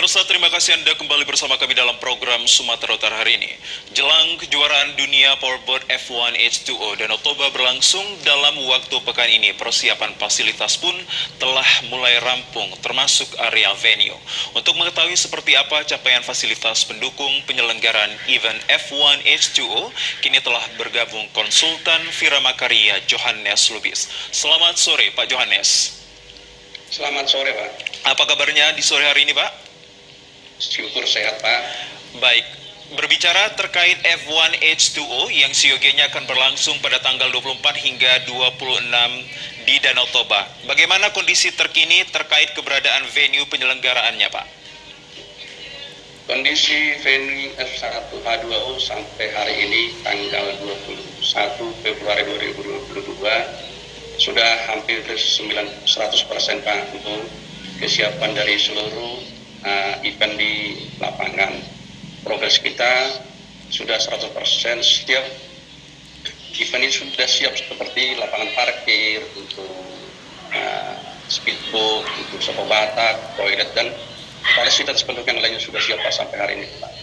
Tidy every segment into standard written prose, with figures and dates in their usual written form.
Pemirsa, terima kasih Anda kembali bersama kami dalam program Sumatera Utara hari ini. Jelang kejuaraan dunia powerboat F1 H2O dan Toba berlangsung dalam waktu pekan ini, persiapan fasilitas pun telah mulai rampung, termasuk area venue. Untuk mengetahui seperti apa capaian fasilitas pendukung penyelenggaraan event F1 H2O, kini telah bergabung konsultan Vira Makaria Johannes Lubis. Selamat sore Pak Johannes. Selamat sore Pak. Apa kabarnya di sore hari ini Pak? Syukur sehat Pak. Baik, berbicara terkait F1 H2O yang siogianya akan berlangsung pada tanggal 24 hingga 26 di Danau Toba. Bagaimana kondisi terkini terkait keberadaan venue penyelenggaraannya Pak? Kondisi venue F1 H2O sampai hari ini tanggal 21 Februari 2022 sudah hampir 100% Pak untuk kesiapan dari seluruh event di lapangan. Progres kita sudah 100%, setiap event ini sudah siap seperti lapangan parkir, untuk speedboat, untuk sopo batak, toilet, dan fasilitas pendukung yang lainnya sudah siap sampai hari ini Pak.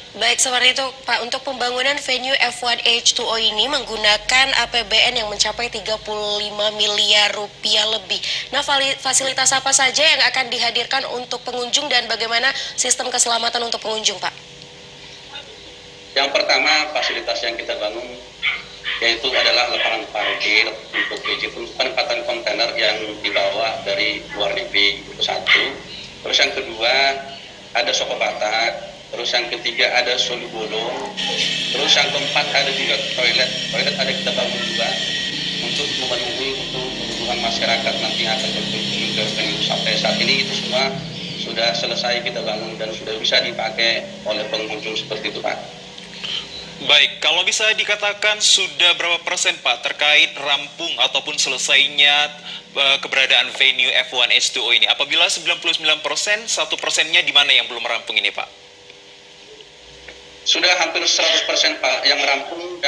Baik, seperti itu Pak. Untuk pembangunan venue F1 H2O ini menggunakan APBN yang mencapai 35 miliar rupiah lebih. Nah, fasilitas apa saja yang akan dihadirkan untuk pengunjung dan bagaimana sistem keselamatan untuk pengunjung Pak? Yang pertama, fasilitas yang kita bangun yaitu adalah lapangan parkir untuk penempatan kontainer yang dibawa dari luar negeri, itu satu. Terus yang kedua, ada sopo batak. Terus yang ketiga ada solu bolong. Terus yang keempat ada juga toilet. Toilet ada kita bangun juga untuk memenuhi untuk kebutuhan masyarakat nanti yang akan berkunjung ke venue. Sampai saat ini itu semua sudah selesai kita bangun dan sudah bisa dipakai oleh pengunjung seperti itu Pak. Baik, kalau bisa dikatakan sudah berapa persen Pak terkait rampung ataupun selesainya keberadaan venue F1 H2O ini? Apabila 99%, 1%-nya di mana yang belum rampung ini Pak? Sudah hampir 100% Pak. Yang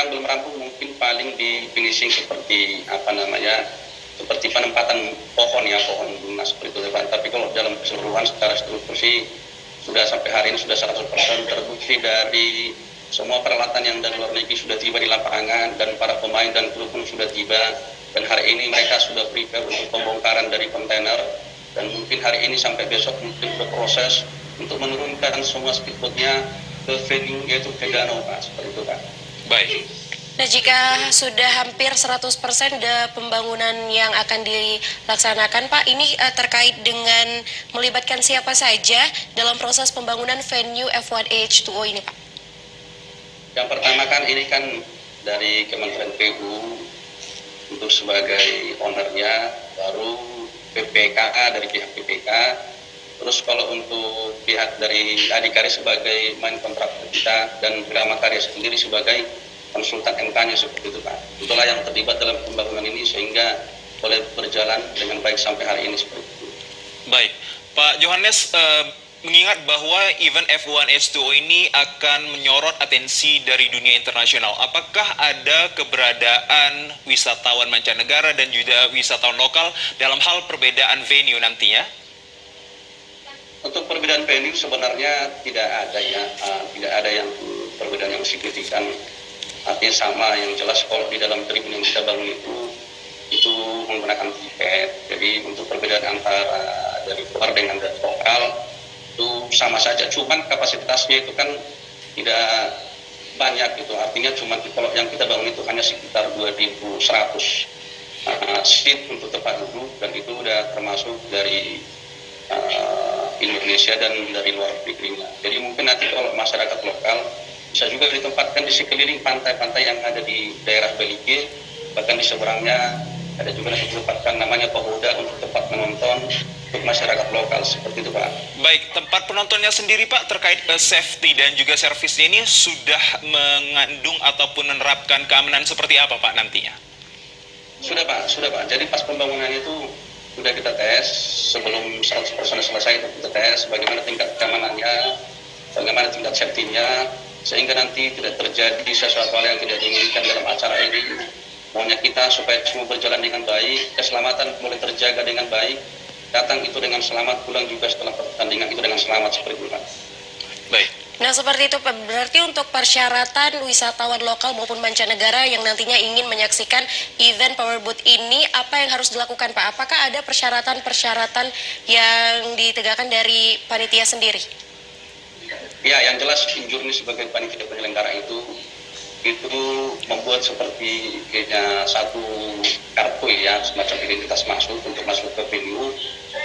belum rampung mungkin paling di finishing seperti seperti penempatan pohon bunga seperti itu Pak. Tapi kalau dalam keseluruhan secara struktur sih sudah sampai hari ini sudah 100% terbukti dari semua peralatan yang dari luar negeri sudah tiba di lapangan dan para pemain dan kru pun sudah tiba, dan hari ini mereka sudah prepare untuk pembongkaran dari kontainer, dan mungkin hari ini sampai besok mungkin berproses untuk menurunkan semua speedboatnya ke venue yaitu ke danau Pak, seperti itu Pak. Baik. Nah, jika sudah hampir 100% pembangunan yang akan dilaksanakan Pak, ini terkait dengan melibatkan siapa saja dalam proses pembangunan venue F1 H2O ini Pak? Yang pertama kan ini kan dari Kementerian PU untuk sebagai ownernya, baru PPKA dari pihak PPK. Terus kalau untuk pihak dari Adhikari sebagai main kontrak kita dan Vira Makaria sendiri sebagai konsultan MK-nya seperti itu Pak. Itulah yang terlibat dalam pembangunan ini sehingga boleh berjalan dengan baik sampai hari ini seperti itu. Baik, Pak Johannes, mengingat bahwa event F1 H2O ini akan menyorot atensi dari dunia internasional. Apakah ada keberadaan wisatawan mancanegara dan juga wisatawan lokal dalam hal perbedaan venue nantinya? Untuk perbedaan venue sebenarnya tidak ada yang perbedaan yang signifikan. Artinya sama, yang jelas kalau di dalam tribun yang kita bangun itu menggunakan tiket. Jadi untuk perbedaan antara dari luar dengan dari lokal itu sama saja. Cuman kapasitasnya itu kan tidak banyak gitu. Artinya cuma kalau yang kita bangun itu hanya sekitar 2.100 seat untuk tempat duduk, dan itu udah termasuk dari Indonesia dan dari luar negerinya. Jadi mungkin nanti kalau masyarakat lokal bisa juga ditempatkan di sekeliling pantai-pantai yang ada di daerah Belige, bahkan di seberangnya ada juga ditempatkan namanya pagoda untuk tempat menonton untuk masyarakat lokal seperti itu Pak. Baik, tempat penontonnya sendiri Pak terkait safety dan juga servisnya ini sudah mengandung ataupun menerapkan keamanan seperti apa Pak nantinya? Sudah Pak. Jadi pas pembangunan itu sudah kita tes, sebelum 100% selesai kita tes bagaimana tingkat keamanannya, bagaimana tingkat safety-nya, sehingga nanti tidak terjadi sesuatu hal yang tidak diinginkan dalam acara ini. Maunya kita supaya semua berjalan dengan baik, keselamatan boleh terjaga dengan baik, datang itu dengan selamat, pulang juga setelah pertandingan itu dengan selamat, seperti itu Pak. Baik. Nah seperti itu Pak, berarti untuk persyaratan wisatawan lokal maupun mancanegara yang nantinya ingin menyaksikan event Powerboat ini, apa yang harus dilakukan Pak? Apakah ada persyaratan-persyaratan yang ditegakkan dari panitia sendiri? Ya, yang jelas Injurni sebagai panitia penyelenggara itu membuat seperti satu kartu ya, semacam identitas masuk untuk masuk ke venue.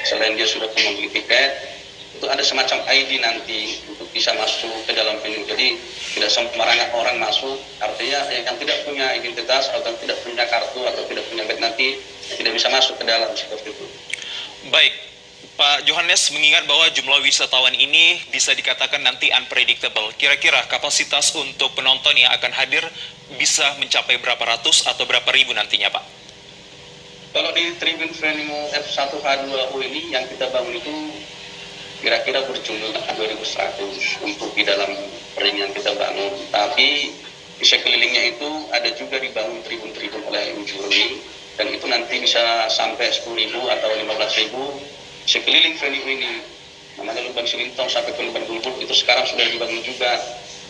Selain dia sudah membeli tiket, itu ada semacam ID nanti untuk bisa masuk ke dalam venue. Jadi tidak sembarangan orang masuk, artinya yang tidak punya identitas atau tidak punya kartu atau tidak punya badge nanti tidak bisa masuk ke dalam, seperti itu. Baik, Pak Johannes, mengingat bahwa jumlah wisatawan ini bisa dikatakan nanti unpredictable, kira-kira kapasitas untuk penonton yang akan hadir bisa mencapai berapa ratus atau berapa ribu nantinya Pak? Kalau di tribun venue F1H2O ini yang kita bangun itu kira-kira berjumlah 2.100 untuk di dalam ring yang kita bangun. Tapi di sekelilingnya itu ada juga dibangun tribun-tribun oleh Injurni, dan itu nanti bisa sampai 10.000 atau 15.000 sekeliling venue ini. Namanya Lubang Silintong sampai ke Lubang Bulbul itu sekarang sudah dibangun juga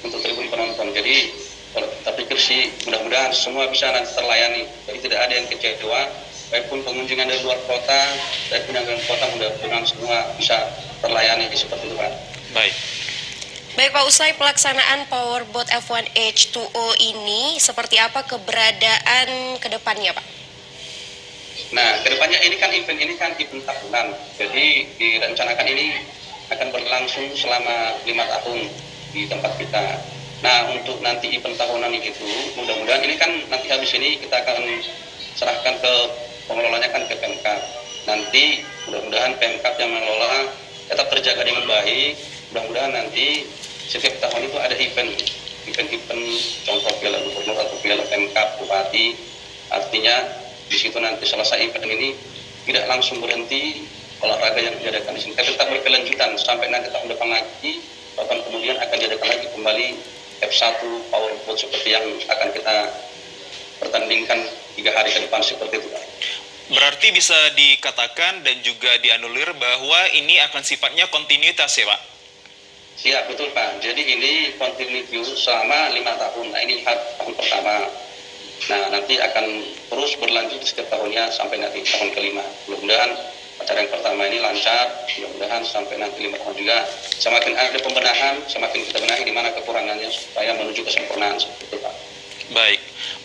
untuk tribun penonton. Jadi kalau kita pikir sih mudah-mudahan semua bisa nanti terlayani. Jadi tidak ada yang kecewa, baikpun pengunjung dari luar kota, baikpun yang dari kota, mudah-mudahan semua bisa terlayani seperti itu Pak. Baik. Baik Pak, usai pelaksanaan Powerboat F1 H2O ini, seperti apa keberadaan ke depannya Pak? Nah, kedepannya ini kan event tahunan. Jadi direncanakan ini akan berlangsung selama 5 tahun di tempat kita. Nah, untuk nanti event tahunan itu, mudah-mudahan ini kan nanti habis ini kita akan serahkan ke pengelolanya kan ke Pemkab. Nanti mudah-mudahan Pemkab yang mengelola tetap terjaga dengan baik. Mudah-mudahan nanti setiap tahun itu ada event contoh piala gubernur atau piala Pemkab Bupati. Artinya di situ nanti selesai event ini tidak langsung berhenti olahraga yang diadakan di sini, tapi tetap berkelanjutan sampai nanti tahun depan lagi, bahkan kemudian akan diadakan lagi kembali F1 Powerboat seperti yang akan kita pertandingkan 3 hari ke depan, seperti itu Pak. Berarti bisa dikatakan dan juga dianulir bahwa ini akan sifatnya kontinuitas ya Pak? Siap, betul Pak. Jadi ini kontinuitas selama 5 tahun. Nah ini tahun pertama. Nah nanti akan terus berlanjut setiap tahunnya sampai nanti tahun kelima. Mudah-mudahan acara yang pertama ini lancar, mudah-mudahan sampai nanti 5 tahun juga semakin ada pembenahan, semakin kita benahi di mana kekurangannya supaya menuju kesempurnaan, seperti itu Pak.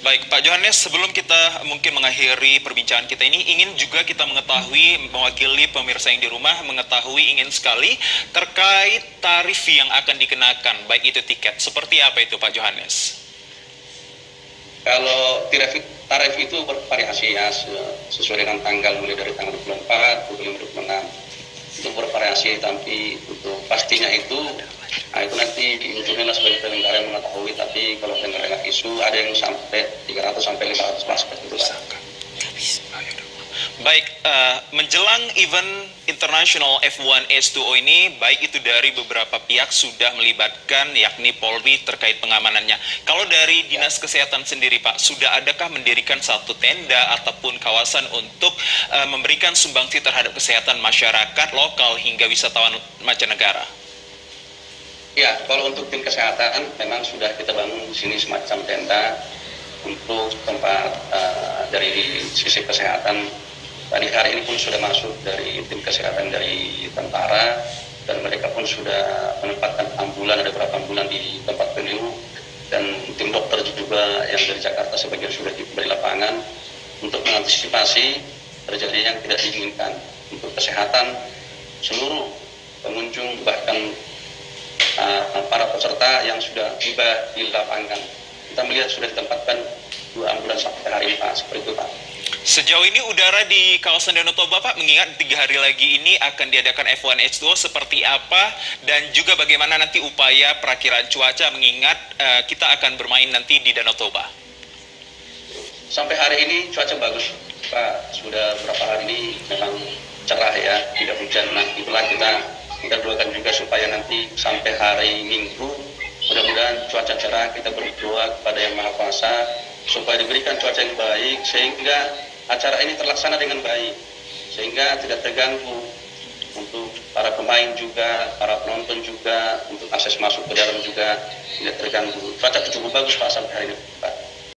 Baik Pak Johannes, sebelum kita mungkin mengakhiri perbincangan kita ini, ingin juga kita mengetahui, mewakili pemirsa yang di rumah mengetahui ingin sekali terkait tarif yang akan dikenakan, baik itu tiket, seperti apa itu Pak Johannes? Kalau tarif itu bervariasi ya, sesuai dengan tanggal, mulai dari tanggal 24, 25, 26 itu bervariasi, tapi untuk pastinya itu nanti diunjungilah sebagai penyelenggara yang mengetahui. Tapi kalau penyelenggara isu ada yang sampai 300 sampai 500 mas, seperti itu. Baik, menjelang event International F1 H2O ini, baik itu dari beberapa pihak sudah melibatkan, yakni Polri terkait pengamanannya. Kalau dari Dinas Kesehatan sendiri Pak, sudah adakah mendirikan satu tenda ataupun kawasan untuk memberikan sumbangsi terhadap kesehatan masyarakat lokal hingga wisatawan mancanegara? Ya, kalau untuk tim kesehatan memang sudah kita bangun di sini semacam tenda untuk tempat dari sisi kesehatan. Tadi hari ini pun sudah masuk dari tim kesehatan dari tentara, dan mereka pun sudah menempatkan ambulan, ada beberapa ambulan di tempat venue, dan tim dokter juga yang dari Jakarta sebagian sudah diberi lapangan untuk mengantisipasi terjadinya yang tidak diinginkan. Untuk kesehatan seluruh pengunjung, bahkan para peserta yang sudah tiba di lapangan, kita melihat sudah ditempatkan 2 ambulan sampai hari ini Pak, seperti itu Pak. Sejauh ini udara di kawasan Danau Toba Pak, mengingat 3 hari lagi ini akan diadakan F1 H2O, seperti apa dan juga bagaimana nanti upaya perakiraan cuaca mengingat kita akan bermain nanti di Danau Toba? Sampai hari ini cuaca bagus Pak, sudah beberapa hari ini memang cerah ya, tidak hujan. Nah itulah kita doakan juga supaya nanti sampai hari Minggu mudah-mudahan cuaca cerah. Kita berdoa kepada Yang Maha Kuasa supaya diberikan cuaca yang baik sehingga acara ini terlaksana dengan baik. sehingga tidak terganggu untuk para pemain juga, para penonton juga, untuk akses masuk ke dalam juga tidak terganggu. Cuaca cukup bagus Pak sampai hari ini Pak.